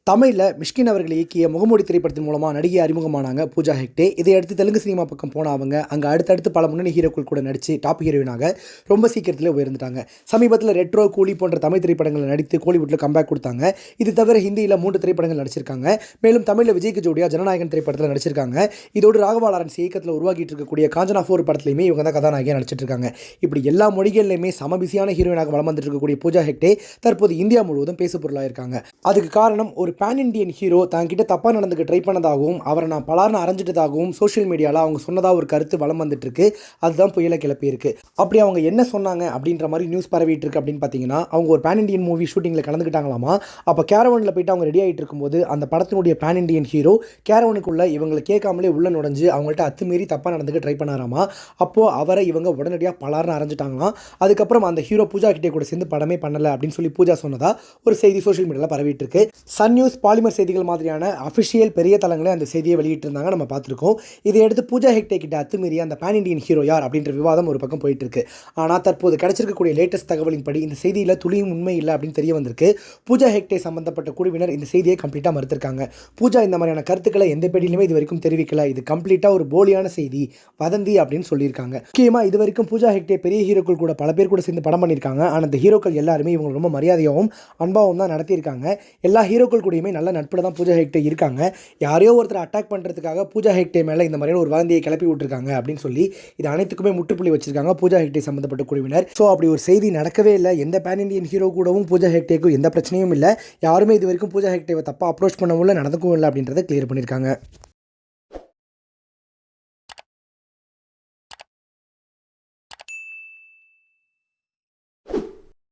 தமிழில் மிஷ்கின் அவர்கள் இயக்கிய முகமூடி திரைப்படத்தின் மூலமாக நடிகை அறிமுகமானாங்க பூஜா ஹெக்டே. இதையடுத்து தெலுங்கு சினிமா பக்கம் போன அவங்க அங்கே அடுத்தடுத்து பல முன்னணி ஹீரோக்கள் கூட நடித்து டாப் ஹீரோயினாக ரொம்ப சீக்கிரத்தில் உயர்ந்துட்டாங்க. சமீபத்தில் ரெட்ரோ, கூலி போன்ற தமிழ் திரைப்படங்களில் நடித்து கோலிவுட்டில் கம்பேக் கொடுத்தாங்க. இது தவிர ஹிந்தியில் 3 திரைப்படங்கள் நடிச்சிருக்காங்க. மேலும் தமிழில் விஜய்க்கு ஜோடியாக ஜனநாயகன் திரைப்படத்தில் நடிச்சிருக்காங்க. இதோடு ராகவா லாரன்ஸ் இயக்கத்தில் உருவாக்கிட்டு இருக்கக்கூடிய காஞ்சனா 4 படத்துலையுமே இவங்க தான் கதாநாயகியாக நடிச்சிட்டு இருக்காங்க. இப்படி எல்லா மொழிகளிலுமே சம பிஸியான ஹீரோயினாக வலம் வந்துட்டு இருக்கக்கூடிய பூஜா ஹெக்டே தற்போது இந்தியா முழுவதும் பேசு பொருளாக இருக்காங்க. அதுக்கு காரணம் ஒரு பேன் இண்டியன் ஹீரோ தங்கிட்ட தப்பாக நடந்துக்க ட்ரை பண்ணதாகவும் அவரை நான் பலார்னு அரைஞ்சிட்டதாகவும் சோஷியல் மீடியாவில் அவங்க சொன்னதாக ஒரு கருத்து வலம் வந்துட்டு இருக்கு. அதுதான் புயலை கிளப்பியிருக்கு. அப்படி அவங்க என்ன சொன்னாங்க அப்படின்ற மாதிரி நியூஸ் பரவிட்டு இருக்கு அப்படின்னு பார்த்தீங்கன்னா, அவங்க ஒரு பேன் இண்டியன் மூவி ஷூட்டிங்கில் கலந்துக்கிட்டாங்களாமா. அப்போ கேரவனில் போயிட்டு அவங்க ரெடி ஆகிட்டு இருக்கும்போது அந்த படத்தினுடைய பேன் இண்டியன் ஹீரோ கேரவனுக்குள்ள இவங்களை கேட்காமலே உள்ள நுழைஞ்சு அவங்கள்ட்ட அத்துமீறி தப்பாக நடந்துக்க ட்ரை பண்ணாராமா. அப்போது அவரை இவங்க உடனடியாக பலார்னு அரைஞ்சிட்டாங்களாம். அதுக்கப்புறம் அந்த ஹீரோ பூஜா கிட்டே கூட சேர்ந்து படமே பண்ணலை அப்படின்னு சொல்லி பூஜா சொன்னதா ஒரு செய்தி சோஷியல் மீடியாவில் பரவிட்டு இருக்கு. சன் நியூஸ், பாலிமர் செய்திகள் மாதிரியான அஃபிஷியல் பெரிய தளங்களே அந்த செய்தியை வெளியிட்டிருந்தாங்க, நம்ம பார்த்துருக்கோம். இதையடுத்து பூஜா ஹெக்டே கிட்ட அத்துமீறிய அந்த பேன் இண்டியன் ஹீரோ யார் அப்படின்ற விவாதம் ஒரு பக்கம் போயிட்டு இருக்கு. ஆனால் தற்போது கிடைச்சிருக்கக்கூடிய லேட்டஸ்ட் தகவலின்படி இந்த செய்தியில் துளியும் உண்மை இல்லை அப்படின்னு தெரிய வந்திருக்கு. பூஜா ஹெக்டே சம்பந்தப்பட்ட குழுவினர் இந்த செய்தியை கம்ப்ளீட்டாக மறுத்திருக்காங்க. பூஜா இந்த மாதிரியான கருத்துக்களை எந்த பேட்டிலுமே இது வரைக்கும் தெரிவிக்கல, இது கம்ப்ளீட்டாக ஒரு போலியான செய்தி, வதந்தி அப்படின்னு சொல்லியிருக்காங்க. முக்கியமாக இது வரைக்கும் பூஜா ஹெக்டே பெரிய ஹீரோக்கள் கூட பல பேர் கூட சேர்ந்து படம் பண்ணியிருக்காங்க. ஆனால் அந்த ஹீரோக்கள் எல்லாருமே இவங்க ரொம்ப மரியாதையாகவும் அன்பாகவும் தான் நடத்தியிருக்காங்க. எல்லா ஹீரோக்கள் கூடயுமே நல்ல நட்பில் தான் பூஜா ஹெக்டே இருக்காங்க. யாரையோ ஒருத்தர் அட்டாக் பண்ணுறதுக்காக பூஜா ஹெக்டே மேலே இந்த மாதிரியான ஒரு வதந்தியை கிளப்பி விட்டுருக்காங்க அப்படின்னு சொல்லி இது அனைத்துக்குமே முற்றுப்புள்ளி வச்சிருக்காங்க பூஜா ஹெக்டே சம்பந்தப்பட்ட குழுவினர். ஸோ அப்படி ஒரு செய்தி நடக்கவே இல்லை. எந்த பேன் இண்டியன் ஹீரோ கூடவும் பூஜா ஹெக்டேக்கும் எந்த பிரச்சனையும் இல்லை. யாருமே இது வரைக்கும் பூஜா ஹெக்டேவை தப்பாக அப்ரோச் பண்ணவும் இல்லை, நடந்துக்கவும் இல்லை அப்படின்றத கிளியர் பண்ணியிருக்காங்க.